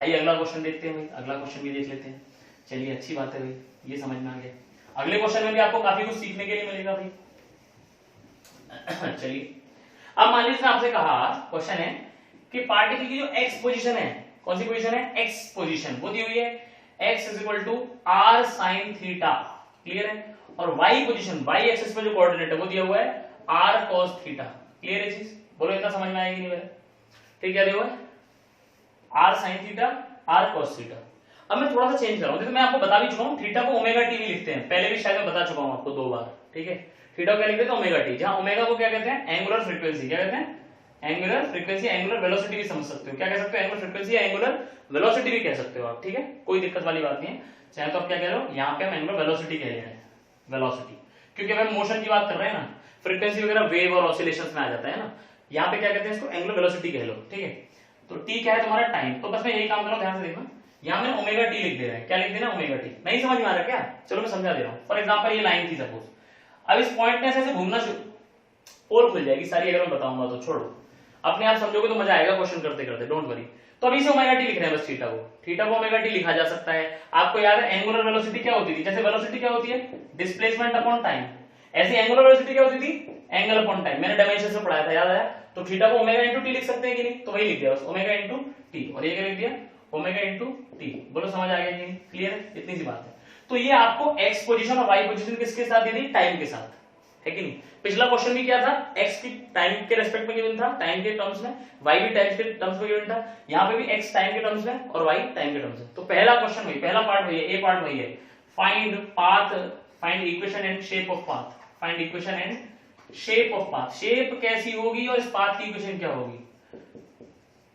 आइए अगला क्वेश्चन देखते हैं भाई, अगला क्वेश्चन भी देख लेते हैं। चलिए अच्छी बात है भाई, ये समझ में आ गया। अगले क्वेश्चन में भी आपको काफी कुछ सीखने के लिए मिलेगा भाई। चलिए अब मान लीजिए आपसे कहा, क्वेश्चन है कि पार्टिकल की जो एक्स पोजीशन है, कौन सी पोजीशन है, एक्स पोजीशन, वो दी हुई है x is equal to r sine theta, clear है, और y पोजीशन, y एक्सिस पे जो कोऑर्डिनेट है वो दिया हुआ है r cos थीटा, क्लियर है चीज, बोलो इतना समझ में आएगी नहीं मेरे, ठीक है, दिया हुआ है r sin theta, r cos theta. अब मैं थोड़ा सा चेंज कर रहा हूं, जैसे मैं आपको बता भी चुका हूं, थीटा को ओमेगा टी भी लिखते हैं, पहले भी शायद मैं बता चुका हूं आपको 2 बार, ठीक है, थीटा को क्या लिखते हैं, ओमेगा टी, जहां ओमेगा को क्या कहते हैं, एंगुलर फ्रीक्वेंसी, क्या कहते हैं, एंगुलर फ्रीक्वेंसी, एंगुलर वेलोसिटी भी समझ सकते हो, क्या कह सकते हो, एंगुलर फ्रीक्वेंसी या एंगुलर वेलोसिटी भी कह सकते हो आप, ठीक है, कोई दिक्कत वाली बात नहीं है, चाहे तो आप क्या कह रहे हो, यहाँ पे हम एंगुलर वेलोसिटी कह रहे हैं, वेलोसिटी, क्योंकि हम मोशन की बात कर रहे हैं ना, फ्रीक्वेंसी वगैरह वेव और ऑसिलेशंस में आ जाता है ना, यहाँ पे क्या कहते हैं इसको, एंगुलर वेलोसिटी कह लो, ठीक है। तो टी क्या है तुम्हारा, टाइम, तो बस मैं यही काम कर रहा हूं, ध्यान से देखना, यहाँ मैंने ओमेगा टी लिख दे रहा है, क्या लिख देना, ओमेगा टी, नहीं समझ में आ रहा क्या, चलो मैं समझा दे रहा हूँ। फॉर एग्जाम्पल ये लाइन थी सपोज, अब इस पॉइंट में ऐसे घूमना शुरू, पोल खुल जाएगी सारी, अगर मैं बताऊंगा तो छोड़ो, अपने आप समझोगे तो मजा आएगा क्वेश्चन करते करते, डोंट वरी। तो अभी से ओमेगा टी लिख रहे हैं बस, थीटा को ओमेगा टी लिखा जा सकता है। आपको याद है एंगुलर वेलोसिटी क्या होती थी, जैसे वेलोसिटी क्या होती है, डिस्प्लेसमेंट अपॉन टाइम, ऐसे एंगुलर वेलोसिटी क्या होती थी, एंगल अपॉन टाइम, मैंने डायमेंशन से पढ़ाया था, याद आया, तो थीटा को ओमेगा इंटू टी लिख सकते हैं कि नहीं, तो वही लिख दिया बस, ओमेगा इंटू टी, और ये क्या लिख दिया, ओमेगा इंटू टी, बोलो समझ आ गया कि नहीं, क्लियर है, इतनी सी बात है। तो ये आपको एक्स पोजीशन और वाई पोजीशन किसके साथ दी थी, टाइम के साथ, है कि नहीं। पिछला क्वेश्चन भी क्या था, एक्स की टाइम के रेस्पेक्ट में गिवन था, टाइम के टर्म्स में, वाई भी टाइम के टर्म्स में गिवन था, यहाँ पे भी एक्स टाइम के टर्म्स में और वाई टाइम के टर्म्स में। तो पहला क्वेश्चन वही, पहला पार्ट वही है, ए पार्ट वही है, find path, find equation and shape of path, find equation and shape of path, shape कैसी होगी और इस पाथ की इक्वेशन क्या होगी,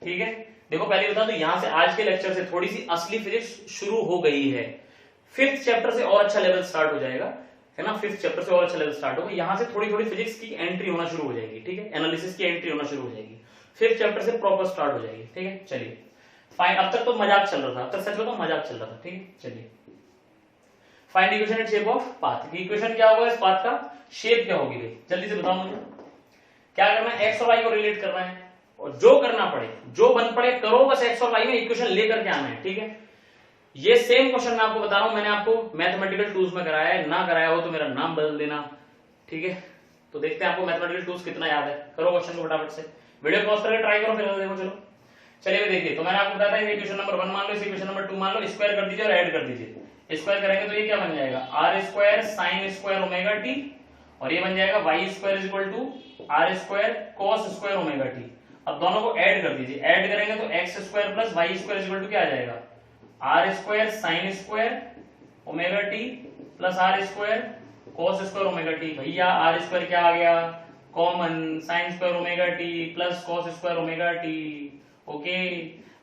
ठीक है। देखो पहले बता दो, यहां से आज के लेक्चर से थोड़ी सी असली फिजिक्स शुरू हो गई है, 5th चैप्टर से और अच्छा लेवल स्टार्ट हो जाएगा, है ना, 5th चैप्टर से और अच्छा लेवल स्टार्ट होगा, यहां से थोड़ी थोड़ी फिजिक्स की एंट्री होना शुरू हो जाएगी, ठीक है, एनालिसिस की एंट्री होना शुरू हो जाएगी, 5th चैप्टर से प्रॉपर स्टार्ट हो जाएगी, ठीक है। चलिए फाइन, अब तक तो मजाक चल रहा था, अब तक सच बताओ मजाक चल रहा था, ठीक है। चलिए find equation and shape of path, equation क्या होगा इस पाथ का, शेप क्या होगी भाई, जल्दी से बताओ मुझे, क्या करना है, एक्स और वाई को रिलेट करना है, और जो करना पड़े, जो बन पड़े करो, बस एक्स और वाई में इक्वेशन लेकर के आना है, ठीक है। ये सेम क्वेश्चन मैं आपको बता रहा हूं, मैंने आपको मैथमेटिकल टूल्स में कराया है, ना कराया हो तो मेरा नाम बदल देना, ठीक है। तो देखते हैं आपको मैथमेटिकल टूल्स कितना याद है, करो क्वेश्चन को फटाफट से, वीडियो पॉज करके ट्राई करो, फिर देखो, चलो चलिए देखिए। तो मैंने आपको बताया था इक्वेशन नंबर 1 मान लो, इस इक्वेशन नंबर 2 मान लो, स्क्वायर कर दीजिए और ऐड कर दीजिए, स्क्वायर करेंगे तो ये क्या बन जाएगा, r square sine square omega t, और ये बन जाएगा y square is equal to r square cos square omega t. अब दोनों को ऐड कर दीजिए, ऐड करेंगे तो x square plus y square is equal to क्या आ जाएगा, r square sine square omega t plus r square cos square omega t. भैया आर स्क्वायर क्या आ गया, common, sine square omega t plus cos square omega t, okay,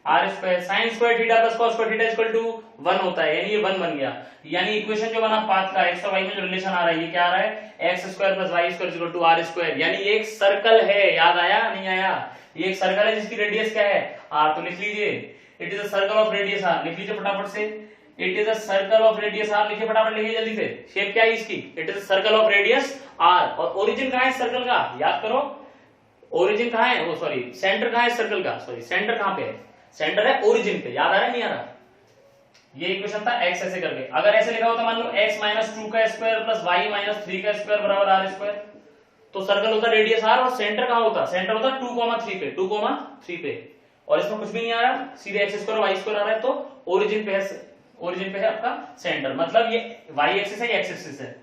r square sine square theta plus cos square theta equal to 1 होता है, यानी ये 1 बन गया, यानी इक्वेशन जो बना पाथ का, एक्स और वाई में जो रिलेशन आ रहा है, ये क्या आ रहा है, x square plus y square equal to r square, यानी ये एक सर्कल है, याद आया नहीं आया, ये एक सर्कल है जिसकी रेडियस क्या है, आर, तो लिख लीजिए, it is a circle of radius r, लिख लीजिए फटाफट से, it is a circle of radius r, लिखिए फटाफट, लिखिए जल्दी से, शेप क्या है इसकी, it is a circle of radius r, और ओरिजिन कहां है सर्कल का, याद करो, ओरिजिन कहां है, वो सॉरी सेंटर कहां है सर्कल का, सॉरी सेंटर कहां पे है, सेंटर है ओरिजिन पे, याद आ रहा है नहीं आ रहा, ये इक्वेशन था एक्स ऐसे करके, अगर ऐसे लिखा होता मान लो एक्स माइनस 2 का स्क्वायर प्लस वाई माइनस 3 का स्क्वायर बराबर आर स्क्वायर, तो सर्कल होता रेडियस आर, और सेंटर कहां होता, सेंटर होता 2,3 पे, 2,3 पे, और इसमें कुछ भी नहीं आ रहा, सीधे एक्स स्क्वायर वाई स्क्वायर आ रहा है, तो ओरिजिन पे है, ओरिजिन पे है आपका सेंटर, मतलब ये वाई एक्सिस है, एक्स एक्सिस है,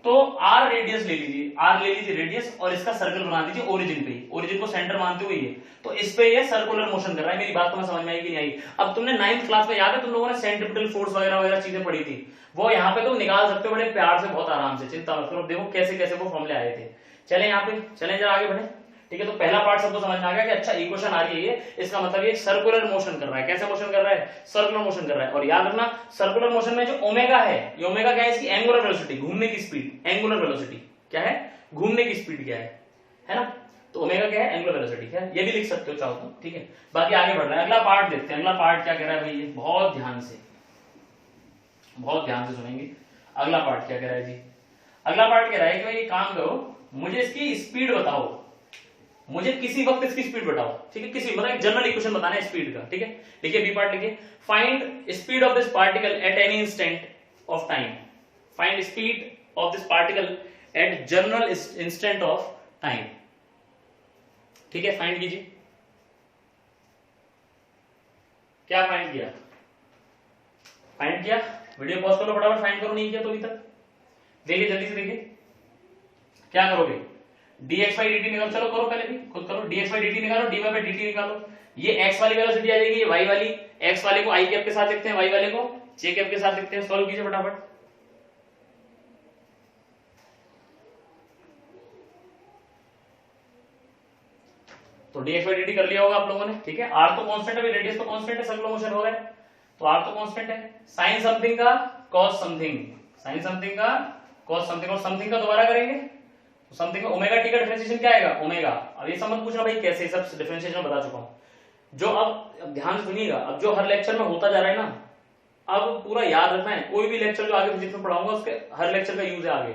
तो आर रेडियस ले लीजिए, आर ले लीजिए रेडियस, और इसका सर्कल बना दीजिए ओरिजिन पे, ओरिजिन को सेंटर मानते हुए ये, तो इस पे ये सर्कुलर मोशन कर रहा है, मेरी बात तुम्हें समझ में आई कि नहीं आई। अब तुमने 9th क्लास में, याद है तुम लोगों ने सेंट्रिपिटल फोर्स वगैरह वगैरह चीजें पढ़ी थी, वो यहाँ पे तुम निकाल सकते हो बड़े प्यार से, बहुत आराम से, चिंता मत करो, देखो कैसे कैसे वो फॉर्मूले आए थे। चले यहाँ पे, चले जरा आगे बढ़े, ठीक है। तो पहला पार्ट सबको समझ में आ गया कि अच्छा इक्वेशन आ रही है ये, इसका मतलब ये सर्कुलर मोशन कर रहा है, कैसे मोशन कर रहा है, सर्कुलर मोशन कर रहा है, और याद रखना सर्कुलर मोशन में जो ओमेगा है, ये ओमेगा क्या है, इसकी एंगुलर वेलोसिटी, घूमने की स्पीड, एंगुलर वेलोसिटी क्या है, घूमने की स्पीड क्या है ना, तो ओमेगा क्या है, एंगुलर वेलोसिटी, क्या है, ये भी लिख सकते हो चाहो तो, ठीक है। बाकी आगे बढ़ रहा है, अगला पार्ट देखते हैं, अगला पार्ट क्या कह रहा है भाई, बहुत ध्यान से सुनेंगे, अगला पार्ट क्या कह रहा है जी, अगला पार्ट कह रहा है कि भाई काम करो, मुझे इसकी स्पीड बताओ, मुझे किसी वक्त इसकी स्पीड बताओ, ठीक है, किसी मतलब एक जनरल इक्वेशन बताना है स्पीड का, ठीक है। लिखिए बी पार्ट लिखिए, find speed of this particle at any instant of time, find speed of this particle at general instant of time, ठीक है। फाइंड कीजिए, क्या फाइंड किया, फाइंड किया, वीडियो पॉज कर लो फटाफट, फाइंड करो, नहीं किया तो अभी तक देखिए, जल्दी से देखिए क्या करोगे, dx by dt निकालो, चलो करो पहले भी खुद करो, dx by dt निकालो, dy by dt निकालो, ये x वाली वेलोसिटी आ जाएगी, ये y वाली, x वाले को i कैप के साथ लिखते हैं, y वाले को j कैप के साथ लिखते हैं, सॉल्व कीजिए फटाफट। तो dx by dt कर लिया होगा आप लोगों ने, ठीक है। r तो कांस्टेंट है, रेडियस तो कांस्टेंट है, सर्कुलर मोशन हो रहा है तो r तो कांस्टेंट है, sin समथिंग का cos समथिंग, sin समथिंग का cos समथिंग, और समथिंग का दोबारा करेंगे तो समथिंग का ओमेगा टी का डिफरेंशिएशन क्या आएगा, ओमेगा। अब ये सब मत पूछना भाई कैसे, सब डिफरेंशिएशन बता चुका हूं। जो अब ध्यान से सुनिएगा, अब जो हर लेक्चर में होता जा रहा है ना, अब पूरा याद रखना है, कोई भी लेक्चर जो आगे फिजिक्स में पढ़ाऊंगा उसके हर लेक्चर का यूज है आगे,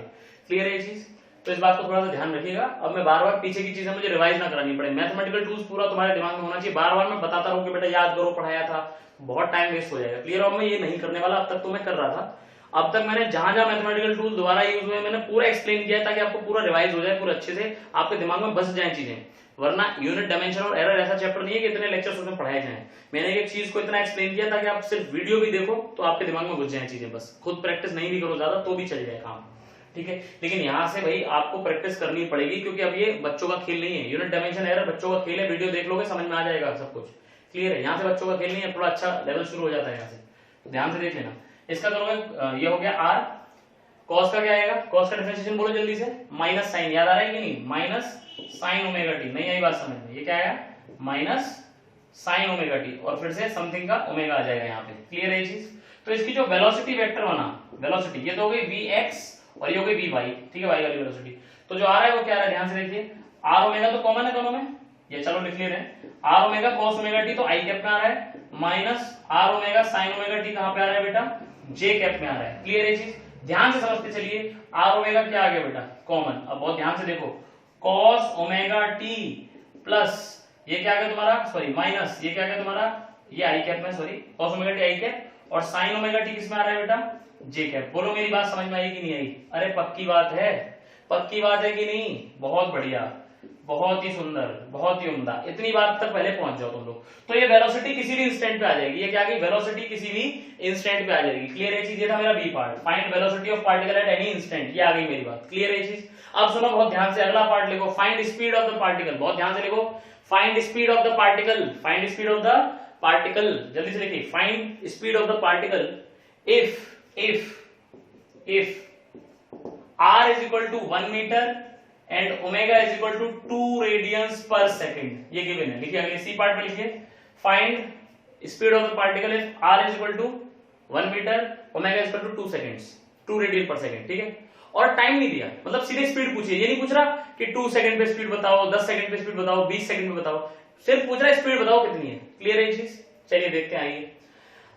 क्लियर है ये चीज, तो इस बात को थोड़ा सा ध्यान रखिएगा। अब मैं बार बार पीछे की चीजें मुझे रिवाइज ना करानी पड़े, मैथमेटिकल टूल्स पूरा तुम्हारे दिमाग में होना चाहिए, बार बार मैं बताता रहूं कि बेटा याद करो, पढ़ाया था, बहुत टाइम वेस्ट हो जाएगा, क्लियर। अब मैं ये नहीं करने वाला, अब तक तो मैं कर रहा था, अब तक मैंने जहां जहां मैथमेटिकल टूल दोबारा यूज हुए मैंने पूरा एक्सप्लेन किया ताकि आपको पूरा रिवाइज हो जाए, पूरा अच्छे से आपके दिमाग में बस जाए चीजें, वरना यूनिट डायमेंशन और एरर ऐसा चैप्टर नहीं है कि इतने लेक्चर्स उसमें पढ़ाए जाएं। मैंने एक चीज को इतना एक्सप्लेन किया ताकि आप सिर्फ वीडियो भी देखो तो आपके दिमाग में घुस जाए चीजें, बस खुद प्रैक्टिस नहीं भी करो ज्यादा तो भी चल जाए काम, ठीक है। लेकिन यहाँ से भाई आपको प्रैक्टिस करनी पड़ेगी, क्योंकि अब ये बच्चों का खेल नहीं है, यूनिट डायमेंशन एरर बच्चों का खेल है, वीडियो देख लोगे समझ में आ जाएगा सब कुछ, क्लियर है। यहाँ से बच्चों का खेल नहीं है, थोड़ा अच्छा लेवल शुरू हो जाता है यहाँ से, तो ध्यान से देख लेना। इसका करोगे, ये हो गया आर, कॉस का क्या आएगा, कॉस का डिफरेंशिएशन बोलो जल्दी से, माइनस साइन, याद आ रहा है कि नहीं, माइनस साइन ओमेगा टी, नहीं आई बात समझ में, ये क्या आया, माइनस साइन ओमेगा टी, और फिर से समथिंग का ओमेगा आ जाएगा यहाँ पे, क्लियर है ये चीज। तो इसकी जो वेलोसिटी वेक्टर बना, वेलोसिटी ये तो हो गई vx और ये हो गई vy, ठीक है, y वाली वेलोसिटी। तो जो आ रहा है वो क्या आ रहा है, ध्यान से देखिए, r ओमेगा तो कॉमन है दोनों में, ये चलो लिख ले रहे हैं, r omega cos omega t तो i कैप में आ रहा है, minus r omega sin omega t कहां पे आ रहा है बेटा, j कैप में आ रहा है, क्लियर है चीज। ध्यान से समझते चलिए, r ओमेगा क्या आ गया बेटा, कॉमन। अब बहुत ध्यान से देखो, cos ओमेगा t प्लस ये क्या आ गया तुम्हारा, सॉरी माइनस ये क्या आ गया तुम्हारा, ये i कैप में, sorry cos omega t i cap, और sin ओमेगा t किस में आ रहा है बेटा, j कैप। बोलो मेरी बात समझ में आई कि नहीं आई, अरे पक्की बात है, पक्की बात है कि नहीं, बहुत बढ़िया, बहुत ही सुंदर, बहुत ही उम्दा, इतनी बात तक पहले पहुंच जाओ तुम लोग। तो ये वेलोसिटी किसी भी इंस्टेंट पे आ जाएगी, ये क्या आ गई, वेलोसिटी किसी भी इंस्टेंट पे आ जाएगी, क्लियर है चीज। ये था मेरा b part, find velocity of particle at any instant, ये आ गई मेरी बात, क्लियर है चीज। अब सुनो बहुत ध्यान से, अगला पार्ट लिखो, find speed of the particle, बहुत ध्यान से लिखो, find speed of the particle, find speed of the particle, जल्दी से लिखिए, find speed of the particle if r is equal to 1 meter and omega is equal to 2 radians per second, ये given है। लिखिए अगले सी पार्ट में लिखिए, find speed of the particle if r is equal to 1 meter, omega is equal to 2 seconds, 2 radian पर second, ठीक है। और टाइम नहीं दिया, मतलब सीधे स्पीड पूछिए, ये नहीं पूछ रहा कि 2 सेकंड पे स्पीड बताओ, 10 सेकंड पे स्पीड बताओ, 20 सेकंड पे बताओ, सिर्फ पूछ रहा है स्पीड बताओ कितनी है, क्लियर है ये चीज। चलिए देखते हैं, आइए।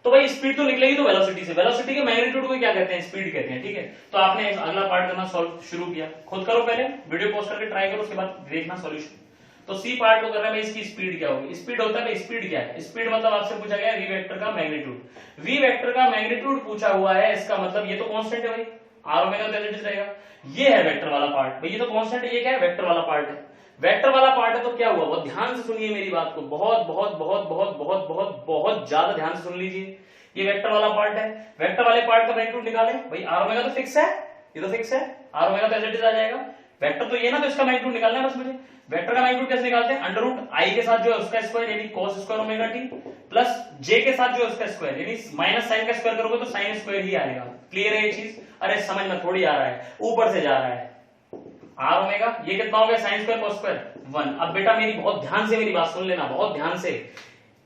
तो भाई स्पीड तो निकलेगी तो वेलोसिटी से, वेलोसिटी के मैग्नीट्यूड को क्या कहते हैं, स्पीड कहते हैं, ठीक है। तो आपने अगला पार्ट करना सॉल्व शुरू किया, खुद करो पहले, वीडियो पॉज करके ट्राई करो, उसके बाद देखना सॉल्यूशन। तो सी पार्ट को कर रहा है, इसकी स्पीड क्या होगी, स्पीड होता है, स्पीड क्या है, स्पीड मतलब आपसे पूछा गया वी वेक्टर का मैग्नीट्यूड, वी वेक्टर का मैग्नीट्यूड पूछा हुआ है, इसका मतलब ये तो कांस्टेंट है भाई, आर ओमेगा तो एज इट इज रहेगा, ये है वेक्टर वाला पार्ट, भाई ये तो कांस्टेंट है, ये क्या है, वेक्टर वाला पार्ट है, वेक्टर वाला पार्ट है। तो क्या हुआ, बहुत ध्यान से सुनिए मेरी बात को, बहुत बहुत बहुत बहुत बहुत बहुत बहुत ज्यादा ध्यान से सुन लीजिए, ये वेक्टर वाला पार्ट है, वेक्टर वाले पार्ट का मैग्नीट्यूड निकाले, भाई आर ओमेगा तो फिक्स है, ये तो फिक्स है, आर ओमेगा तो एज इट इज आ जाएगा, वेक्टर तो ये ना, तो इसका मैग्नीट्यूड निकालना है बस मुझे। वेक्टर का मैग्नीट्यूड कैसे निकालते हैं, अंडर रूट आई के साथ जो है उसका स्क्वायर यानी cos square omega t, plus j के साथ जो है उसका स्क्वायर यानी माइनस साइन का स्क्वायर करोगे तो साइन स्क्वायर ही आएगा, क्लियर है ये चीज। अरे समझ में थोड़ी आ रहा है, ऊपर से जा रहा है, आर ओमेगा ये कितना हो गया, साइन स्क्वायर cos स्क्वायर 1। अब बेटा मेरी बहुत ध्यान से मेरी बात सुन लेना, बहुत ध्यान से,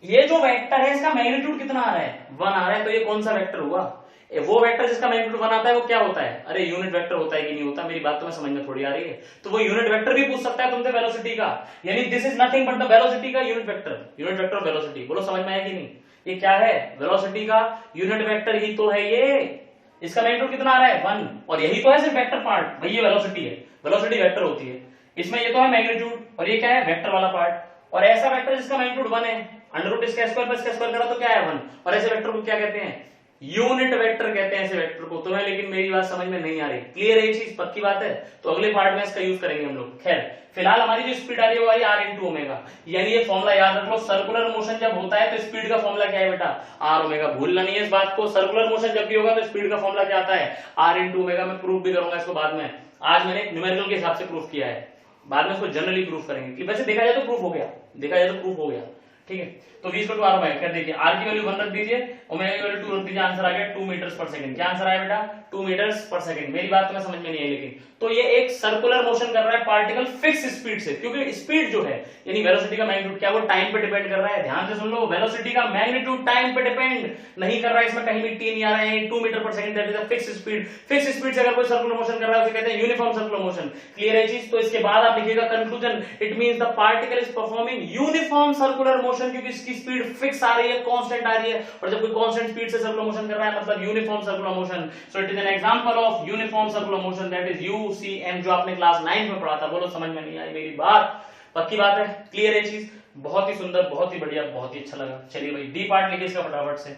ये जो वेक्टर है इसका मैग्नीट्यूड कितना आ रहा है, 1 आ रहा है, तो ये कौन सा वेक्टर हुआ, वो वेक्टर जिसका मैग्नीट्यूड 1 आता है वो क्या होता है, अरे यूनिट वेक्टर होता है कि नहीं होता, मेरी बात तो मैं समझ में थोड़ी आ रही है। तो वो यूनिट वेक्टर भी पूछ सकता है तुमसे वेलोसिटी का, यानी this is nothing but the velocity का unit vector, unit vector of velocity. बोलो समझ में आया कि नहीं, ये क्या है, वेलोसिटी का यूनिट वेक्टर ही तो है ये, इसका मैग्नीट्यूड कितना आ रहा है 1, और यही तो है सिर्फ वेक्टर पार्ट, भाई ये वेलोसिटी है, वेलोसिटी वेक्टर होती है, इसमें ये तो है मैग्नीट्यूड और ये क्या है वेक्टर वाला पार्ट। और ऐसा वेक्टर जिसका मैग्नीट्यूड 1 है, अंडर रूट इसका स्क्वायर प्लस इसका स्क्वायर करा तो क्या है 1। और ऐसे वेक्टर को क्या कहते हैं, यूनिट वेक्टर कहते हैं ऐसे वेक्टर को। तुम्हें लेकिन मेरी बात समझ में नहीं आ रही, क्लियर है ये चीज, पक्की बात है। तो अगले पार्ट में इसका यूज करेंगे हम लोग। खैर फिलहाल हमारी जो स्पीड आ रही है वो आ रही है r इंटू ओमेगा, यानी ये फॉर्मूला याद रख लो। सर्कुलर मोशन जब होता है तो स्पीड का फॉर्मूला क्या है बेटा, r ओमेगा। भूलना नहीं है इस बात को, सर्कुलर मोशन जब भी होगा तो स्पीड का फॉर्मूला क्या आता है, r इंटू ओमेगा। मैं प्रूफ भी करूंगा इसको बाद में, आज मैंने न्यूमेरिकल के हिसाब से प्रूफ किया है, बाद में इसको जनरली प्रूफ करेंगे कि वैसे देखा जाए तो प्रूफ हो गया, देखा जाए तो प्रूफ हो गया, ठीक है। तो v equal to r omega, क्या देखिए r की वैल्यू 1 रख दीजिए, ओमेगा की वैल्यू 2 रख दीजिए, आंसर आ गया 2 मीटर्स पर सेकंड। क्या आंसर आया बेटा, 2 मीटर्स पर सेकंड। मेरी बात तुम्हें समझ में नहीं आई लेकिन, तो ये एक सर्कुलर मोशन कर रहा है पार्टिकल फिक्स स्पीड से, क्योंकि स्पीड जो है यानी वेलोसिटी का मैग्नीट्यूड क्या वो टाइम पे डिपेंड कर रहा है। ध्यान से सुन लो, वेलोसिटी का मैग्नीट्यूड टाइम पे डिपेंड नहीं कर रहा है, इसमें कहीं भी टी नहीं आ रहा है। 2 मीटर पर second that is a fix speed. Fix speed से अगर कोई सर्कुलर मोशन कर रहा है उसे कहते हैं यूनिफॉर्म सर्कुलर मोशन। क्लियर है चीज। तो इसके बाद आप लिखिएगा conclusion, it means the particle is performing uniform circular motion, क्योंकि इसकी स्पीड फिक्स आ रही है, कांस्टेंट आ रही है। और जब कोई कांस्टेंट स्पीड से सर्कुलर मोशन कर रहा है मतलब uniform circular motion. So it is an example of uniform circular motion, that is UCM, जो आपने क्लास 9 में पढ़ा था। बोलो समझ में नहीं आई मेरी बात, पक्की बात है, क्लियर है चीज। बहुत ही सुंदर, बहुत ही बढ़िया, बहुत ही अच्छा लगा। चलिए भाई डी पार्ट लिखिए इसका फटाफट से,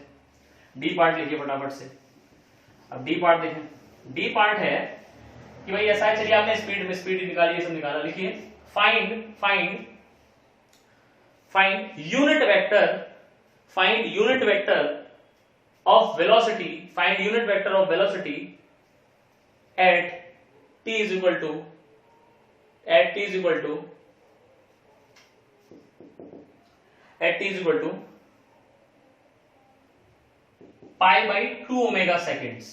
डी पार्ट लिखिए फटाफट से। अब डी पार्ट देखें, डी पार्ट है कि भाई ऐसा है, चलिए आपने स्पीड में स्पीड निकाली, सब निकाला, लिखिए find unit vector, find unit vector of velocity, find unit vector of velocity at t is equal to pi by 2 omega seconds,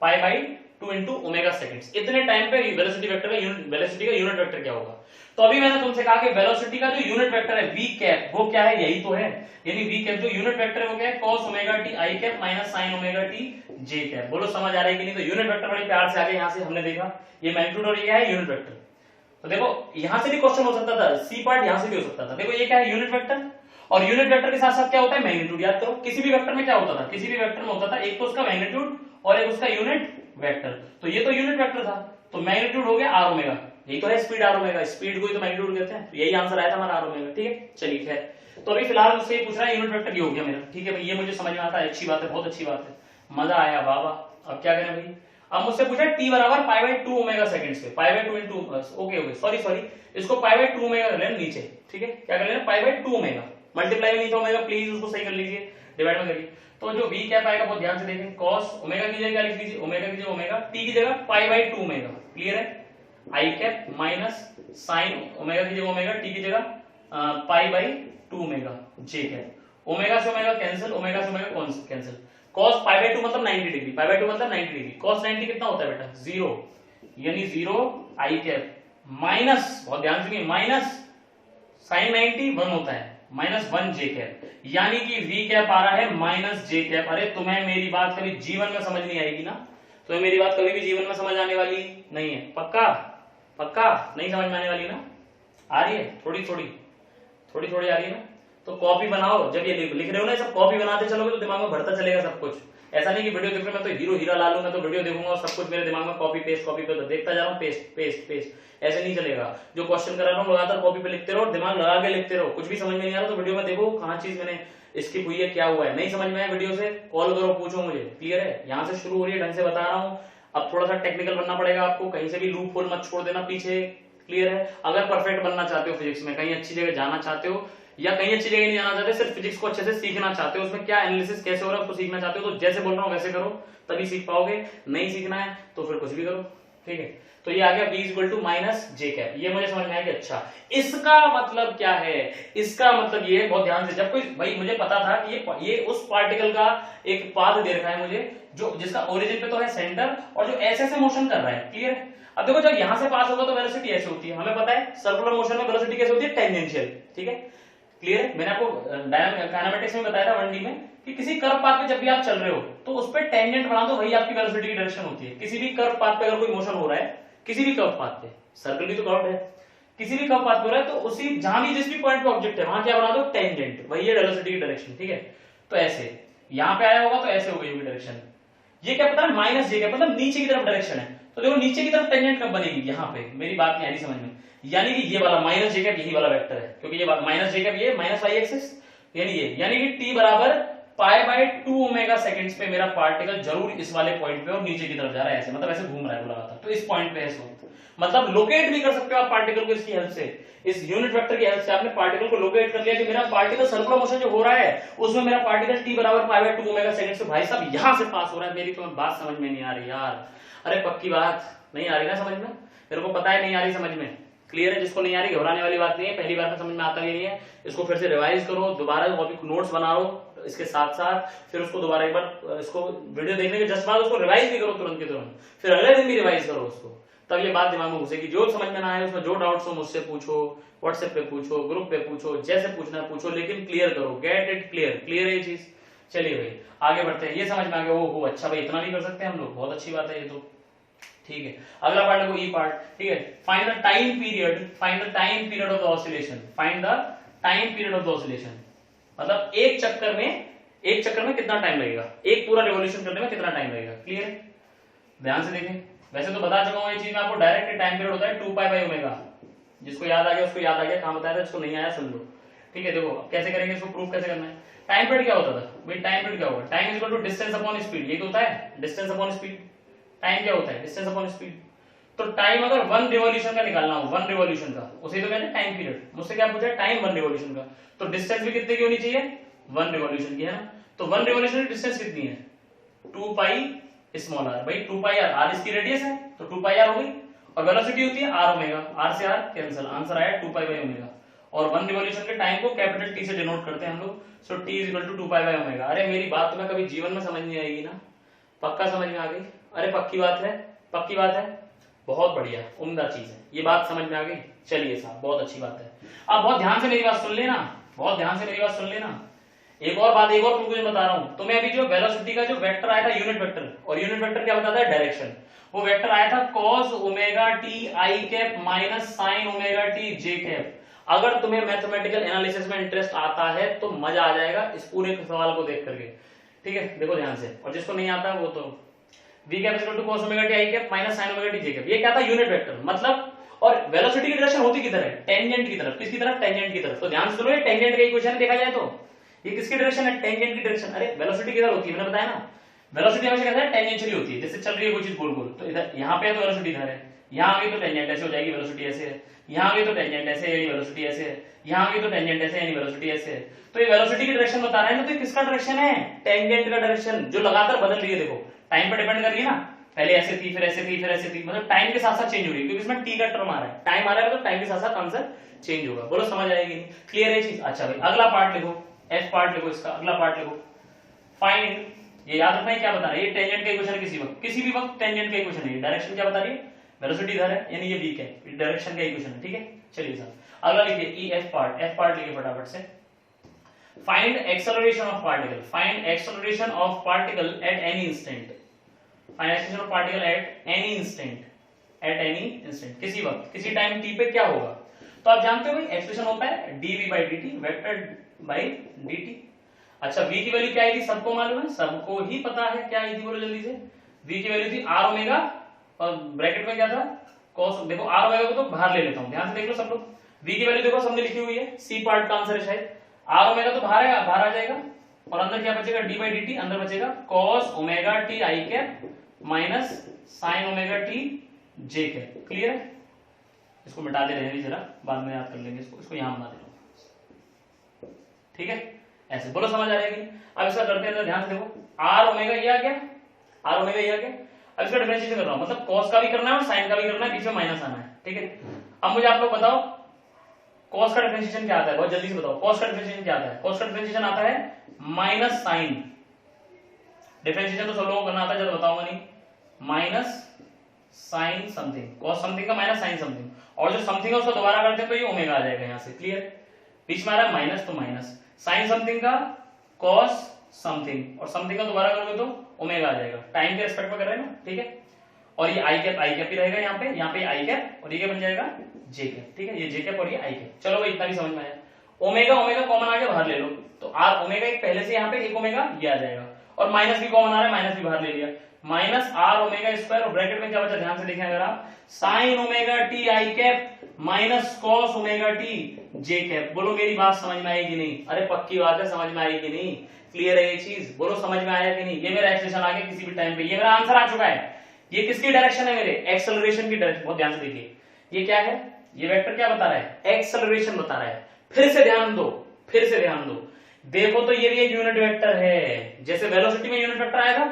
pi by 2 into omega seconds। इतने टाइम पे वेलोसिटी वेक्टर का unit vector क्या होगा। तो अभी मैंने तुमसे कहा कि वेलोसिटी का जो यूनिट वेक्टर है v कैप, वो क्या है, यही तो है, यानी v कैप जो यूनिट वेक्टर है वो क्या है, cos omega t i cap minus sin omega t j cap. बोलो समझ आ रहा है कि नहीं। तो यूनिट वेक्टर बड़े प्यार से आगे यहां से हमने देखा, ये मैग्नीट्यूड और ये है यूनिट वेक्टर। तो देखो यहां से भी क्वेश्चन हो सकता था, सी पार्ट यहां से भी हो सकता था। देखो ये क्या है, यूनिट वेक्टर, और यूनिट वेक्टर के साथ साथ क्या होता है, मैग्नीट्यूड। याद करो किसी भी वेक्टर में क्या होता था, किसी भी वेक्टर में होता था एक तो उसका मैग्नीट्यूड और एक उसका यूनिट वेक्टर। तो ये तो यूनिट वेक्टर था, तो मैग्नीट्यूड हो गया r ओमेगा, यही तो है स्पीड r ओमेगा, स्पीड को ही तो मैग्नीट्यूड कहते हैं। तो यही आंसर आया था हमारा r ओमेगा, ठीक है। चलिए खैर, तो अभी फिलहाल मुझसे ये पूछ रहा है यूनिट वेक्टर ये हो गया मेरा, ठीक है भाई, ये मुझे समझ में आता है, अच्छी बात है, बहुत अच्छी बात है, मजा आया बाबा। अब क्या करें भाई, अब मुझसे पूछा t बराबर पाई बाई 2 ओमेगा सेकंड्स पे, pi by 2 into okay sorry इसको पाई बाई 2 ओमेगा कर लेना नीचे, ठीक है। क्या कर लेना, पाई बाई 2 ओमेगा, मल्टीप्लाई में नीचे ओमेगा, प्लीज उसको सही कर लीजिए, डिवाइड में करिए। तो जो v क्या पाएगा बहुत ध्यान से देखें, cos ओमेगा की जगह क्या लिख लीजिए, ओमेगा की जगह ओमेगा, t की जगह पाई बाई 2 ओमेगा, क्लियर है। i cap minus sin omega की जगह ओमेगा, t की जगह pi by 2 omega, j cap. Omega से ओमेगा कैंसिल, ओमेगा से omega cancel. cos pi by 2 मतलब 90 डिग्री, पाई बाई 2 मतलब 90 डिग्री, cos 90 कितना होता है बेटा, 0, यानी 0 i कैप माइनस, बहुत ध्यान से, माइनस sin 90 1 होता है, माइनस 1 j कैप, यानी कि v कैप आ रहा है माइनस j कैप। अरे तुम्हें मेरी बात कभी जीवन में समझ नहीं आएगी ना, तुम्हें मेरी बात कभी भी जीवन में समझ आने वाली नहीं है, पक्का पक्का नहीं समझ में आने वाली ना, आ रही है थोड़ी थोड़ी आ रही है ना। तो कॉपी बनाओ, जब ये लिख रहे हो ना सब कॉपी बनाते चलोगे तो दिमाग में भरता चलेगा सब कुछ। ऐसा नहीं कि वीडियो देख रहे मैं तो हीरो हीरा ला लूंगा, तो वीडियो देखूंगा और सब कुछ मेरे दिमाग में कॉपी पेस्ट देखता जा रहा हूँ, पेस्ट पेस्ट पेस्ट, ऐसे नहीं चलेगा। जो क्वेश्चन करा रहा हूँ लगातार कॉपी पे लिखते रहो, दिमाग लगा के लिखते रहो। कुछ भी समझ में नहीं आ रहा तो वीडियो में देखो कहाँ चीज मैंने स्किप हुई है, क्या हुआ है, नहीं समझ में आया वीडियो से कॉल करो, पूछो मुझे, क्लियर है। यहाँ से शुरू हो रही है, ढंग से बता रहा हूँ। अब थोड़ा सा टेक्निकल बनना पड़ेगा आपको, कहीं से भी लूप होल मत छोड़ देना पीछे, क्लियर है। अगर परफेक्ट बनना चाहते हो फिजिक्स में, कहीं अच्छी जगह जाना चाहते हो या कहीं अच्छी जगह नहीं जाना चाहते, सिर्फ फिजिक्स को अच्छे से सीखना चाहते हो, उसमें क्या एनालिसिस कैसे हो रहा है उसको सीखना चाहते हो, तो जैसे बोल रहा हूँ वैसे करो, तभी सीख पाओगे। नहीं सीखना है तो फिर कुछ भी करो, ठीक है। तो ये आ गया v equal to minus j cap, ये मुझे समझ में आया कि अच्छा इसका मतलब क्या है। इसका मतलब ये, बहुत ध्यान से, जब कोई भाई मुझे पता था कि ये उस पार्टिकल का एक पाथ दे रखा है मुझे, जो जिसका ओरिजिन पे तो है सेंटर और जो ऐसे ऐसे मोशन कर रहा है, क्लियर है। अब देखो जब यहां से पास होगा तो वेलोसिटी ऐसे होती है, हमें पता है सर्कुलर मोशन में वेलोसिटी कैसे होती है, टेंजेंशियल, ठीक है, क्लियर है। मैंने आपको काइनेमेटिक्स में बताया था 1D में कि किसी कर्व पाथ पे जब भी आप चल रहे हो तो उस पर टेंजेंट बना दो, वही आपकी वेलोसिटी की डायरेक्शन होती है। किसी भी कर्व पाथ पे अगर कोई मोशन हो रहा है, किसी भी कर्व पाथ पे, सर्कल भी तो कर्व है, किसी भी कर्व पाथ पे हो रहा है, तो उसी जहां भी जिस भी पॉइंट पे ऑब्जेक्ट है वहां क्या बना दो, टेंजेंट, वही है वेलोसिटी की डायरेक्शन, ठीक है। तो ऐसे यहां पे आया होगा तो ऐसे हो गई होगी डायरेक्शन। ये क्या पता है, माइनस जे क्या मतलब नीचे की तरफ डायरेक्शन है, तो देखो नीचे की तरफ टेंजेंट कब बनेगी, यहाँ पे, मेरी बात नहीं आ रही समझ में, यानी कि ये वाला माइनस जे कैप यही वाला वेक्टर है, क्योंकि ये माइनस जे कैप ये माइनस वाई एक्सिस, यानी कि t बराबर पाई बाय 2 ओमेगा सेकंड्स पे मेरा पार्टिकल जरूर इस वाले पॉइंट पे और नीचे की तरफ जा रहा है, ऐसे मतलब ऐसे घूम रहा है लगातार, तो इस पॉइंट पे है इस वक्त, मतलब लोकेट भी कर सकते हो आप पार्टिकल को इसकी हेल्प से, इस यूनिट वेक्टर की हेल्प से आपने पार्टिकल को लोकेट कर लिया कि मेरा पार्टिकल सर्कुलर मोशन जो हो रहा है उसमें मेरा पार्टिकल t बराबर पाई बाय 2 ओमेगा सेकंड से भाई साहब यहां से पास हो रहा है। मेरी तो बात समझ में नहीं आ रही यार, अरे पक्की बात नहीं आ रही ना समझ में, मेरे को पता है नहीं आ रही समझ में, क्लियर है, जिसको नहीं आ रही घबराने वाली बात नहीं है, पहली बार में समझ में आता भी नहीं है, इसको फिर से रिवाइज करो, दोबारा कॉपी नोट्स बनाओ इसके साथ साथ, फिर उसको दोबारा एक बार इसको वीडियो देखने के जस्ट बाद उसको रिवाइज भी करो तुरंत के तुरंत, फिर अगले दिन भी रिवाइज करो उसको, तब ये बात दिमाग में घुसेगी। जो समझ में ना आए उसमें जो डाउट्स हो मुझसे पूछो, व्हाट्सएप पे पूछो, ग्रुप पे पूछो, जैसे पूछना पूछो, लेकिन क्लियर करो, गेट इट क्लियर, क्लियर है ये चीज। चलिए भाई आगे बढ़ते हैं, ये समझ में आ गया, ओहो अच्छा भाई इतना नहीं कर सकते हम लोग, बहुत अच्छी बात है ये तो, ठीक है। अगला पार्ट देखो ई पार्ट, ठीक है, find the time period, find the time period of the oscillation, find the time period of the oscillation, मतलब एक चक्कर में कितना टाइम लगेगा, एक पूरा रिवॉल्यूशन करने में कितना टाइम लगेगा, क्लियर है, ध्यान से देखें। वैसे तो बता चुका हूं ये चीज मैं आपको, डायरेक्ट टाइम पीरियड होता है 2 पाई बाय ओमेगा, जिसको याद आ गया उसको याद आ गया, कहां बताया था, जिसको नहीं आया सुन लो, ठीक है। देखो कैसे करेंगे इसको, प्रूफ कैसे करना है। टाइम पीरियड क्या होता था भाई, टाइम पीरियड क्या होगा, time is equal to distance upon speed, ये तो होता है डिस्टेंस अपॉन स्पीड, टाइम क्या होता है डिस्टेंस अपॉन स्पीड, तो टाइम अगर 1 रिवॉल्यूशन का निकालना हो, 1 रिवॉल्यूशन का, उसे तो कहते हैं टाइम पीरियड, मुझसे क्या पूछा है टाइम 1 रिवॉल्यूशन का, तो डिस्टेंस भी कितने की होनी चाहिए 1 रिवॉल्यूशन की, है ना, तो 1 रिवॉल्यूशन की डिस्टेंस कितनी है 2 पाई स्मॉल आर, भाई 2 पाई आर इसकी रेडियस है तो 2 पाई आर हो गई, और वेलोसिटी होती है आर ओमेगा, आर से आर कैंसिल, आंसर आया 2 पाई बाय ओमेगा, और 1 रिवॉल्यूशन के टाइम को कैपिटल टी से डिनोट करते हैं हम लोग, so t is equal to 2 pi by omega. अरे मेरी बात तुम्हें कभी जीवन में समझ नहीं आएगी ना, पक्का समझ में आ गई, अरे पक्की बात है, पक्की बात है, बहुत बढ़िया उम्दा चीज है, ये बात समझ में आ गई, चलिए साहब बहुत अच्छी बात है। अब बहुत ध्यान से मेरी बात सुन लेना, बहुत ध्यान से मेरी बात सुन लेना, एक और बात, एक और तुमको बता रहा हूं, तुम्हें अभी जो वेलोसिटी का जो वेक्टर आया था यूनिट वेक्टर, और यूनिट वेक्टर क्या बताता है डायरेक्शन, वो वेक्टर आया था cos omega t i cap minus sin omega t j cap. अगर तुम्हें मैथमेटिकल एनालिसिस में इंटरेस्ट आता है तो मजा आ जाएगा इस पूरे सवाल को देख करके, ठीक है, देखो ध्यान से, और जिसको नहीं आता वो तो v cap equal to cos omega t i cap minus sin omega t j cap, ये क्या था यूनिट वेक्टर, मतलब, और वेलोसिटी की डायरेक्शन होती किधर है टेंजेंट की तरफ, किसकी तरफ टेंजेंट की तरफ, तो ध्यान से सुनो, ये टेंजेंट का इक्वेशन देखा जाए तो ये किसकी डायरेक्शन है टेंजेंट की डायरेक्शन, अरे वेलोसिटी किधर होती है मैंने बताया ना, वेलोसिटी हमेशा कहता है टेंजेंशियली होती है, जैसे चल रही है कोई चीज गोल गोल, तो इधर यहाँ पे तो वेलोसिटी इधर है, यहाँ आ गई तो टेंजेंट ऐसे हो जाएगी, वेलोसिटी ऐसे है, यहाँ आ गई तो टेंजेंट ऐसे है, वेलोसिटी ऐसे है, यहाँ आ गई तो टेंजेंट ऐसे है, वेलोसिटी ऐसे है, तो ये वेलोसिटी की डायरेक्शन बता रहा है ना, तो ये किसका डायरेक्शन है टेंजेंट का डायरेक्शन, जो लगातार बदल रही है, देखो टाइम पर डिपेंड कर रही है ना, पहले ऐसे थी फिर ऐसे थी फिर ऐसे थी, मतलब टाइम के साथ साथ चेंज हो रही है, क्योंकि इसमें टी का टर्म आ रहा है, टाइम आ रहा है तो टाइम के साथ साथ आंसर चेंज होगा, बोलो समझ आएगी, क्लियर है चीज। अच्छा भाई अगला पार्ट लिखो, एफ पार्ट लिखो, इसका अगला पार्ट लिखो, फाइंड, ये याद रखना है क्या बता रहा है, ये टेंजेंट का इक्वेशन किसी भी वक्त टेंजेंट का इक्वेशन है, डायरेक्शन क्या बता रही है वेलोसिटी इधर है, यानी ये वीक है, डायरेक्शन का इक्वेशन है, ठीक है। चलिए सर अगला लिखिए E F part, F part लिखिए फटाफट से, find acceleration of particle, find acceleration of particle at any instant, find acceleration of particle at any instant, eight any instant, किसी वक्त किसी टाइम टी पे क्या होगा, तो आप जानते हो भाई एक्सप्रेशन होता है dv by dt, vector by dt। अच्छा v की वैल्यू क्या आई थी सबको मालूम है, सबको ही पता है, क्या आई थी बोलो जल्दी से, v की वैल्यू थी r ओमेगा, और ब्रैकेट में क्या था cos, देखो r ओमेगा को तो बाहर ले लेता हूं, ध्यान से देख लो सब लोग, v की वैल्यू देखो सबने लिखी हुई है, c पार्ट का आंसर है शायद, r ओमेगा तो बाहर है, बाहर आ जाएगा, और अंदर क्या बचेगा d by dt, अंदर बचेगा cos omega t i cap minus sin omega t j cap, clear है। इसको मिटा दे रहे हैं जरा, बाद में याद कर लेंगे इसको यहां बना दे रहा हूं, ठीक है, ऐसे बोलो समझ आ जाएगी। अब इसका करते हैं, ध्यान से देखो आर ओमेगा ये आ गया, आर ओमेगा ये आ गया, अब इसका डिफरेंशिएशन कर रहा हूं, मतलब कॉस का भी करना है और साइन का भी करना है, बीच में माइनस आना है, ठीक है। अब मुझे आप लोग बताओ कॉस का डिफरेंशिएशन क्या आता है, बहुत जल्दी से बताओ कॉस का डिफरेंशिएशन क्या आता है, कॉस का डिफरेंशिएशन आता है माइनस साइन, डिफरेंशिएशन तो सब लोगों को करना आता है, जब बताऊंगा नहीं, minus sine something, cos something का माइनस साइन समथिंग, और जो समथिंग है उसको दोबारा करते हैं तो ये ओमेगा आ जाएगा यहां से, क्लियर, बीच में आ रहा है माइनस तो माइनस, साइन समथिंग का कॉस समथिंग, और समथिंग का दोबारा करोगे तो ओमेगा आ जाएगा, टाइम के रिस्पेक्ट में कर रहे हैं ना, ठीक है। और ये आई कैप ही रहेगा यहाँ पे आई कैप, और ये क्या बन जाएगा जे कैप, ठीक है, ये जे कैप और ये आई कैप, चलो भाई इतना भी समझ में आया। ओमेगा ओमेगा कॉमन आ गया, बाहर ले लो, तो आर ओमेगा एक पहले से यहाँ पे एक ओमेगा ये आ जाएगा, और माइनस भी कॉमन आ रहा है, माइनस भी बाहर ले लिया, माइनस आर ओमेगा स्क्वायर और ब्रैकेट में क्या बचा ध्यान से देखें अगर आप, sign omega t i cap minus cos omega t j cap. बोलो मेरी बात समझ में आएगी नहीं? अरे पक्की बात है, समझ में आएगी नहीं? क्लियर है ये चीज? बोलो समझ में आया कि नहीं? ये मेरा एक्सप्रेशन आ गया किसी भी टाइम पे, ये मेरा आंसर आ चुका है। ये किसकी डायरेक्शन है? मेरे एक्सेलरेशन की डायरेक्शन। बहुत ध्यान से देखिए, ये क्या है? ये वेक्टर क्या बता रहा है? एक्सेलरेशन बता रहा है। फिर से ध्यान दो, फिर से ध्यान दो, देखो तो ये भी एक यूनिट वेक्टर है। जैसे वेलोसिटी में यूनिट वेक्टर आया था,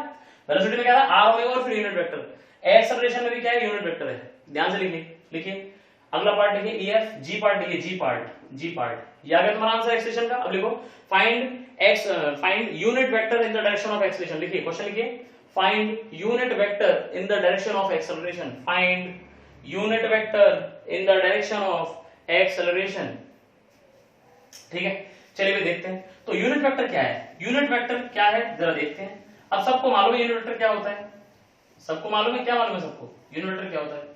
वेलोसिटी में क्या था? आर ओमेगा और फिर यूनिट वेक्टर। एक्सेलरेशन में भी क्या है? यूनिट वेक्टर है। ध्यान से लिखिए, लिखिए अगला पार्ट लिखिए ई एफ, जी पार्ट लिखिए, जी पार्ट, जी पार्ट। ये आ गया तुम्हारा आंसर एक्सप्रेशन का। अब लिखो find unit vector in the direction of acceleration. लिखिए क्वेश्चन, लिखिए find unit vector in the direction of acceleration. Find unit vector in the direction of acceleration. ठीक है, चलिए भी देखते हैं तो यूनिट वेक्टर क्या है। यूनिट वेक्टर क्या है जरा देखते हैं। अब सबको मालूम है यूनिट वेक्टर क्या होता है? सबको मालूम है? क्या मालूम है सबको यूनिट वेक्टर क्या होता है?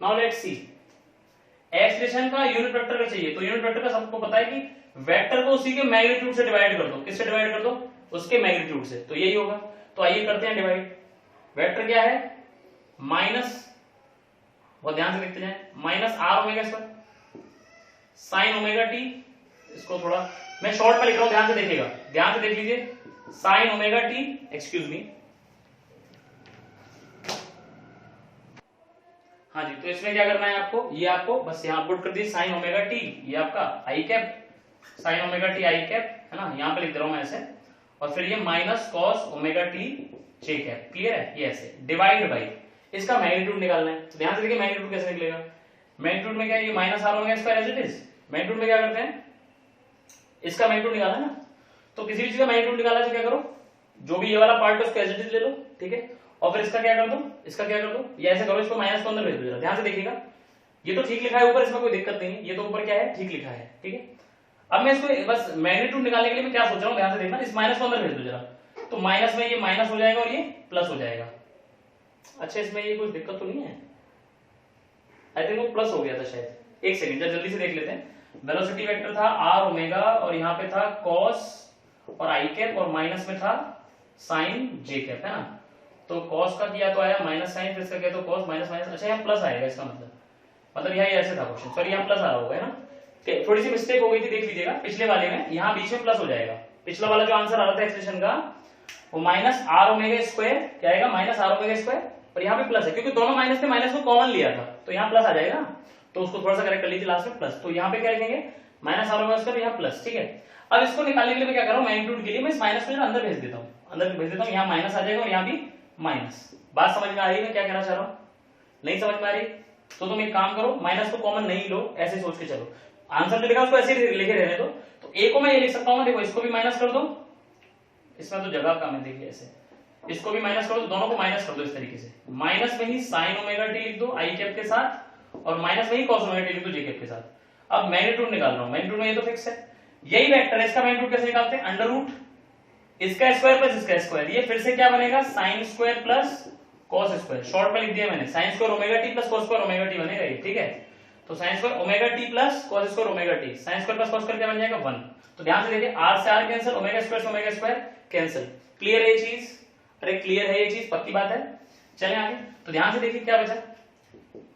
Now let's see. एक्सप्रेशन का यूनिट वेक्टर का चाहिए तो यूनिट वेक्टर का सबको पता है कि वेक्टर को उसी के मैग्नीट्यूड से डिवाइड कर दो। किससे डिवाइड कर दो? उसके मैग्नीट्यूड से। तो यही होगा। तो आइए करते हैं डिवाइड। वेक्टर क्या है? माइनस, बहुत ध्यान से लिखते जाएं, minus r omega square sine omega t. इसको थोड़ा मैं शॉर्ट में लिख रहा हूं, ध्यान से देखिएगा, ध्यान से देख लीजिए। Sign omega T, excuse me, हाँ जी। तो इसमें क्या करना है आपको? ये आपको बस यहां पुट कर दी साइन ओमेगा टी, ये आपका i cap, sine omega t i cap है ना, यहां पे लिख दे रहा हूं मैं ऐसे, और फिर ये minus cos omega t j cap. Clear है? ये ऐसे डिवाइड बाई इसका मैग्नीट्यूड निकालना है। तो ध्यान से देखिए मैग्नीट्यूड कैसे निकलेगा। मैग्नीट्यूड में क्या है? ये minus r omega square as it is. Magnitude में क्या करते हैं? इसका मैग्नीट्यूड निकालना है ना। तो किसी भी चीज का मैग्नीट्यूड निकाला तो क्या करो, जो भी ये वाला पार्ट है उसको एज इट इज ले लो, ठीक है, और फिर इसका क्या कर दो, इसका क्या कर दो, ये ऐसे करो, इसको माइनस को अंदर भेज दो जरा। ध्यान से देखिएगा, ये तो ठीक लिखा है ऊपर, इसमें कोई दिक्कत नहीं है, ये तो ऊपर क्या है? ठीक लिखा है, ठीक है। अब मैं इसको बस मैग्नीट्यूड निकालने के लिए मैं क्या सोच रहा हूँ, ध्यान से देखना, इस माइनस को अंदर भेज दो जरा। तो माइनस में ये माइनस हो जाएगा और ये प्लस हो जाएगा। अच्छा, इसमें ये कोई दिक्कत तो नहीं है? आई थिंक वो प्लस हो गया था शायद। एक सेकंड जल्दी से देख लेते हैं। वेलोसिटी वेक्टर था आर ओमेगा और यहाँ पे था कॉस और आई कैप और माइनस में था साइन जे कैप, है ना। तो कॉस का किया तो आया माइनस साइन, फिर इसका किया तो कॉस माइनस माइनस। अच्छा, यहाँ प्लस आएगा, इसका मतलब यहाँ ऐसे था क्वेश्चन, सॉरी यहाँ प्लस आ रहा होगा, है ना। थोड़ी सी मिस्टेक हो गई थी, देख लीजिएगा पिछले वाले में, यहाँ बीच में प्लस हो जाएगा। पिछला वाला जो आंसर आ रहा था एक्सप्रेशन का वो माइनस आर ओमेगा स्क्वायर क्या आएगा? माइनस आर ओमेगा स्क्वायर, और यहाँ पे प्लस है क्योंकि दोनों माइनस थे, माइनस को कॉमन लिया था तो यहाँ प्लस आ जाएगा। तो उसको थोड़ा सा करेक्ट कर लीजिए लास्ट में प्लस। तो यहाँ पे क्या लिखेंगे? माइनस आर ओमेगा स्क्वायर, यहाँ प्लस, ठीक है। अब इसको निकालने के लिए मैं क्या कर रहा हूँ, मैग्नीट्यूड के लिए मैं इस माइनस को अंदर भेज देता हूँ, अंदर भेज देता हूँ, यहाँ माइनस आ जाएगा और यहाँ भी माइनस। बात समझ में आ रही है मैं क्या कहना चाह रहा हूँ? नहीं समझ में आ रही तो तुम एक काम करो, माइनस को कॉमन नहीं लो, ऐसे सोच के चलो। आंसर जो लिखा उसको ऐसे ही लिखे रहने दो। तो ए को मैं ये लिख सकता हूँ, देखो इसको भी माइनस कर दो, इसमें तो जगह कम है, देखिए ऐसे, इसको भी माइनस कर दो, दोनों को माइनस कर दो इस तरीके से। माइनस में ही साइन ओमेगा टी लिख दो आई कैप के साथ, और माइनस में ही कॉस ओमेगा टी लिख दो जे कैप के साथ। अब मैग्नीट्यूड निकाल रहा हूं, मैग्नीट्यूड में ये तो फिक्स है, यही वेक्टर है, इसका मैग्नीट्यूड कैसे निकालते हैं? अंडर रूट इसका स्क्वायर प्लस इसका स्क्वायर, ये फिर से क्या बनेगा? Sine square plus cos square. Short में लिख दिया मैंने, sign square omega t plus cos square omega T बनेगा ये, ठीक है। तो sign square omega t plus cos square omega T, sine square plus cos square क्या बन जाएगा? 1। तो ध्यान से देखिए, आर से आर कैंसिल, ओमेगा स्क्वायर से ओमेगा स्क्वायर कैंसिल। क्लियर है ये चीज? अरे क्लियर है ये चीज, पक्की बात है। चलें आगे। तो ध्यान से देखिए क्या बचा।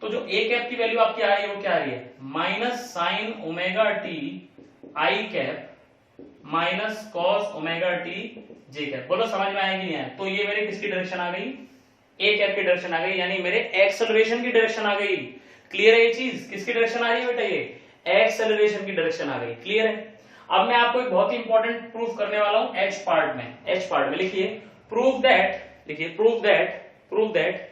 तो जो ए कैप की वैल्यू आपकी आ रही है वो क्या आ रही है? Minus sine omega t i cap minus cos omega t j cap. बोलो समझ में आएगी नहीं आया? तो ये मेरे किसकी डायरेक्शन आ गई? ए कैप की डायरेक्शन आ गई, यानी मेरे एक्सेलरेशन की डायरेक्शन आ गई। क्लियर है ये चीज? किसकी डायरेक्शन आ रही है बेटा? ये एक्सेलरेशन की डायरेक्शन आ गई। क्लियर है? अब मैं आपको एक बहुत ही इंपॉर्टेंट प्रूफ करने वाला हूं एच पार्ट में। एच पार्ट में लिखिए प्रूफ दैट, लिखिए proof that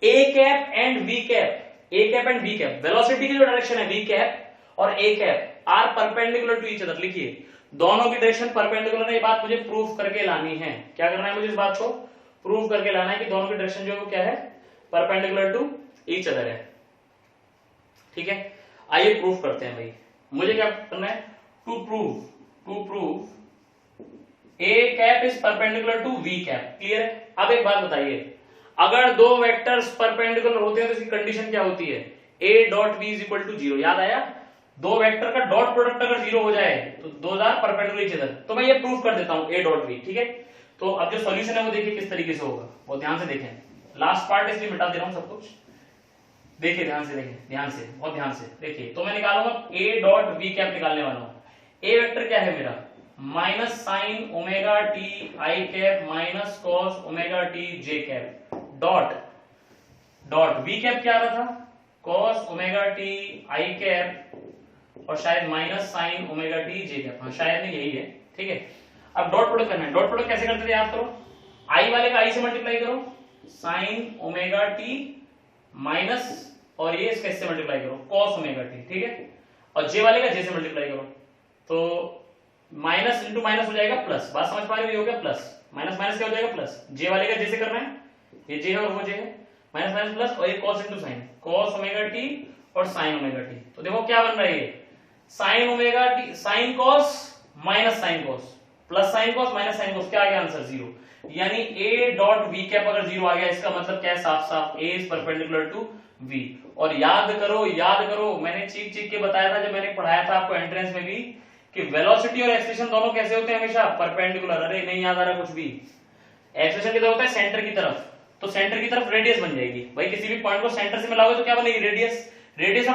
a cap and v cap, a cap and v cap, velocity की जो डायरेक्शन है वी कैप और a cap are perpendicular to each other. लिखिए दोनों की डायरेक्शन परपेंडिकुलर है, ये बात मुझे प्रूफ करके लानी है। क्या करना है मुझे? इस बात को प्रूफ करके लाना है कि दोनों की डायरेक्शन जो है वो क्या है? परपेंडिकुलर टू ईच अदर है, ठीक है। आइए प्रूफ करते हैं भाई। मुझे क्या करना है? To prove a cap is perpendicular to v cap. Clear है? अब एक बात बताइए, अगर दो वेक्टर्स परपेंडिकुलर होते हैं तो इसकी कंडीशन क्या होती है? A dot b is equal to 0। याद आया? दो वेक्टर का डॉट प्रोडक्ट अगर 0 हो जाए तो those are perpendicular each other. तो मैं ये प्रूफ कर देता हूं ए डॉट बी, ठीक है। तो अब जो सॉल्यूशन है वो देखिए किस तरीके से होगा, वो ध्यान से देखें। लास्ट पार्ट इसलिए मिटा दे रहा हूं सब कुछ, देखिए ध्यान से, देखें ध्यान से, बहुत ध्यान से देखिए। तो मैं निकालूंगा ए डॉट वी कैप निकालने वाला हूं। ए वेक्टर क्या है मेरा, minus sine omega t i cap minus cos omega t j cap dot dot v cap क्या आ रहा था, cos omega t i cap और शायद minus sine omega t j cap, हाँ शायद नहीं यही है, ठीक है। अब डॉट प्रोडक्ट करना है। डॉट प्रोडक्ट कैसे करते थे याद करो, आई वाले का आई से मल्टीप्लाई करो, साइन ओमेगा टी माइनस और ये इसका इससे मल्टीप्लाई करो कॉस ओमेगा टी, ठीक है। और जे वाले का जे से मल्टीप्लाई करो, तो माइनस इंटू माइनस हो जाएगा प्लस, बात समझ पा रहे हो, ये हो गया प्लस, माइनस माइनस क्या हो जाएगा प्लस, जे वाले का जे से करना है, ये जे है और वो जे है, माइनस माइनस प्लस और ये cos into sine, cos omega t और साइन ओमेगा टी। तो देखो क्या बन रहा है, ये sign omega T sine cos minus sine cos plus sine cos minus sine cos, क्या आ गया आंसर 0। यानी ए डॉट वी कैप अगर 0 आ गया, इसका मतलब क्या है, साफ साफ ए इज परपेंडिकुलर टू वी। और याद करो मैंने चीख चीख के बताया था जब मैंने पढ़ाया था आपको एंट्रेंस में भी, कि वेलोसिटी और एक्सेलरेशन दोनों कैसे होते हैं हमेशा परपेंडिकुलर। अरे नहीं याद आ रहा कुछ भी, एक्सेलरेशन किधर होता है, सेंटर की तरफ, तो सेंटर की तरफ रेडियस बन जाएगी भाई, किसी भी पॉइंट को सेंटर से मिलाओगे तो क्या बनेगी, रेडियस। रेडियस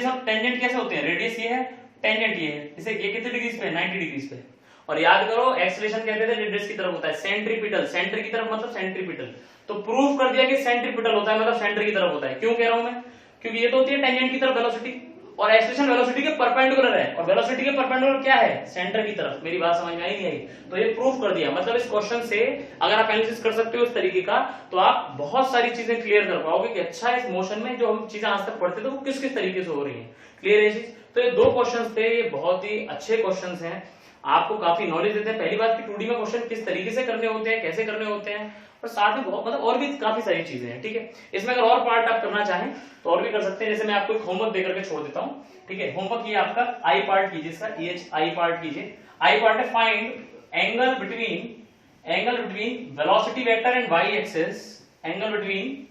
ऑफ टेंजेंट कैसे होते हैं, रेडियस ये है, टेंजेंट ये है, इसे ये कितने डिग्रीज पे, 90 डिग्रीज पे। और याद करो एक्सेलरेशन कहते थे रेडियस की तरफ होता है, सेंट्रीपिटल, सेंटर की तरफ मतलब सेंट्रीपिटल। तो प्रूफ कर दिया कि सेंट्रीपिटल होता है मतलब सेंटर की तरफ होता है। क्यों कह रहा हूं मैं, क्योंकि ये तो होती है टेंजेंट की तरफ वेलोसिटी, और एक्सेलरेशन वेलोसिटी के परपेंडिकुलर है, और वेलोसिटी के परपेंडिकुलर क्या है, सेंटर की तरफ। मेरी बात समझ में आई नहीं आई, तो ये प्रूफ कर दिया। मतलब इस क्वेश्चन से अगर आप एनालिसिस कर सकते हो इस तरीके का, तो आप बहुत सारी चीजें क्लियर कर पाओगे कि अच्छा इस मोशन में जो हम चीजें आज तक पढ़ते थे वो किस किस तरीके से हो रही है। क्लियर है चीज। तो ये 2 क्वेश्चन थे, ये बहुत ही अच्छे क्वेश्चन हैं, आपको काफी नॉलेज देते हैं। पहली बात कि 2D में क्वेश्चन किस तरीके से करने होते हैं, कैसे करने होते हैं, और साथ में बहुत मतलब और भी काफी सारी चीजें हैं, ठीक है। इसमें अगर और पार्ट आप करना चाहें तो और भी कर सकते हैं। जैसे मैं आपको एक होमवर्क देकर के छोड़ देता हूँ, ठीक है। होमवर्क ये आपका आई पार्ट कीजिए, इसका आई पार्ट कीजिए। आई पार्ट है find angle between velocity vector and y axis, angle between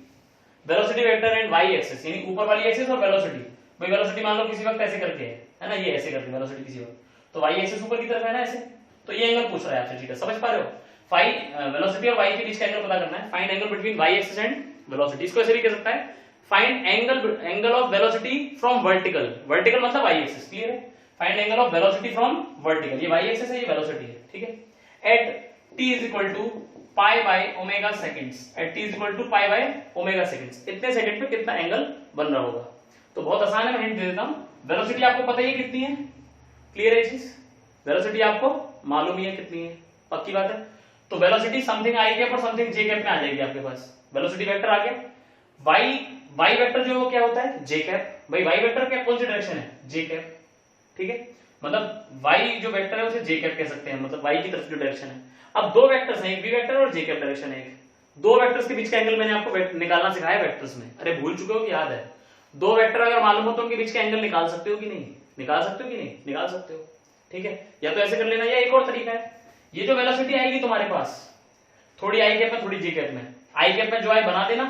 velocity vector and y axis, यानी ऊपर वाली एक्सिस और वेलोसिटी। भाई वेलोसिटी मान लो किसी वक्त ऐसे करके है ना, ये ऐसे करके वेलोसिटी किसी वक्त, तो वाई एक्सिस ऊपर की तरफ है ना ऐसे, तो ये एंगल पूछ रहा है आपसे, ठीक है, समझ पा रहे हो। वेलोसिटी और वाई के बीच का एंगल पता करना है, find angle between y axis and velocity. इसको ऐसे भी कह सकता है, find angle of velocity from vertical, vertical मतलब वाई एक्सिस, क्लियर है। Find angle of velocity from vertical, ये वाई एक्सिस है, ये वेलोसिटी है, ठीक है। At t is equal to pi by omega seconds, at t is equal to pi by omega seconds, इतने second पे कितना एंगल बन रहा होगा। तो बहुत आसान है, मैं हिंट दे देता हूं। वेलोसिटी आपको पता ही है कितनी है, क्लियर है चीज, वेलोसिटी आपको मालूम ही है कितनी है, पक्की बात है। तो वेलोसिटी समथिंग आई कैप और समथिंग जे कैप में आ जाएगी आपके पास। वेलोसिटी वेक्टर आ गया, वाई वेक्टर जो क्या होता है, जे कैप। भाई वाई वेक्टर क्या कौन सी डायरेक्शन है, जे कैप, ठीक है। मतलब वाई जो वेक्टर है उसे जे कैप कह सकते हैं, मतलब वाई की तरफ जो डायरेक्शन है। अब 2 वेक्टर्स हैं, एक वी वेक्टर और जे कैप डायरेक्शन है एक। 2 वेक्टर्स के बीच का एंगल मैंने आपको निकालना सिखाया वेक्टर्स में, अरे भूल चुके हो कि याद है। 2 वेक्टर अगर मालूम हो तो उनके बीच का एंगल निकाल सकते हो कि नहीं, निकाल सकते हो कि नहीं, निकाल सकते हो, ठीक है। या तो ऐसे कर लेना, या एक और तरीका है, ये जो वेलोसिटी आएगी तुम्हारे पास, थोड़ी आई कैप में थोड़ी जे कैप में, आई कैप में जो आई बना देना,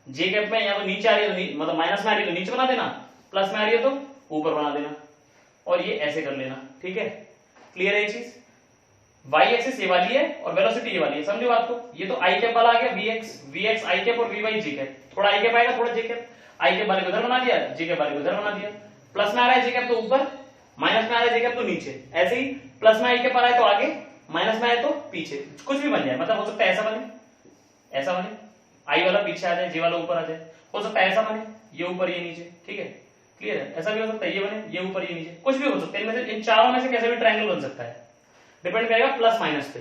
जे कैप में या तो नीचे आ रही है तो मतलब माइनस में आ रही है तो नीचे बना देना, प्लस में आ रही है तो ऊपर बना देना, और ये ऐसे कर लेना, ठीक है। क्लियर है ये चीज। वाई एक्सिस ये वाली है और वेलोसिटी ये वाली है, समझो बात को। ये तो आई कैप वाला आ गया, वीएक्स आई कैप और वी वाई जे कैप, थोड़ा आई कैप आएगा थोड़ा जे कैप, आई कैप वाले को इधर बना दिया, जे कैप वाले को इधर बना दिया। प्लस में आ रहा है जे कैप तो ऊपर, माइनस में आ रहा है जे कैप तो नीचे, ऐसे ही प्लस में आई कैप आ रहा है तो आगे, माइनस में आए तो पीछे, कुछ भी बन जाए। मतलब हो सकता है ऐसा बने, ऐसा बने, आई वाला पीछे आ जाए, जे वाला ऊपर आ जाए, हो सकता है ऐसा बने, ये ऊपर ये नीचे, ठीक है। क्लियर है, ऐसा भी हो सकता है, ये बने, ये ऊपर ये नीचे, कुछ भी हो सकता है। इनमें से इन चारों में से कैसे भी ट्रायंगल बन सकता है, डिपेंड करेगा प्लस माइनस पे,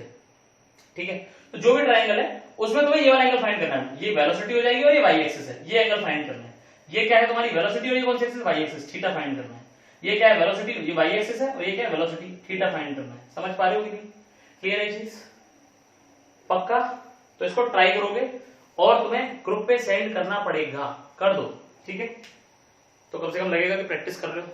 ठीक है। तो जो भी ट्रायंगल है उसमें तुम्हें ये वाला एंगल फाइंड करना है, ये वेलोसिटी हो जाएगी और ये वाई एक्सिस है, ये एंगल फाइंड करना है। ये क्या है तुम्हारी वेलोसिटी और ये कौन सी axis, y axis, theta find करना है। ये क्या है वेलोसिटी, ये वाई एक्सिस है, और ये क्या है वेलोसिटी, थीटा फाइंड करना है। समझ पा रहे हो कि नहीं, क्लियर है चीज, पक्का। तो इसको ट्राई करोगे और तुम्हें ग्रुप पे सेंड करना पड़ेगा, कर दो, ठीक है। तो कम से कम लगेगा कि प्रैक्टिस कर रहे हो।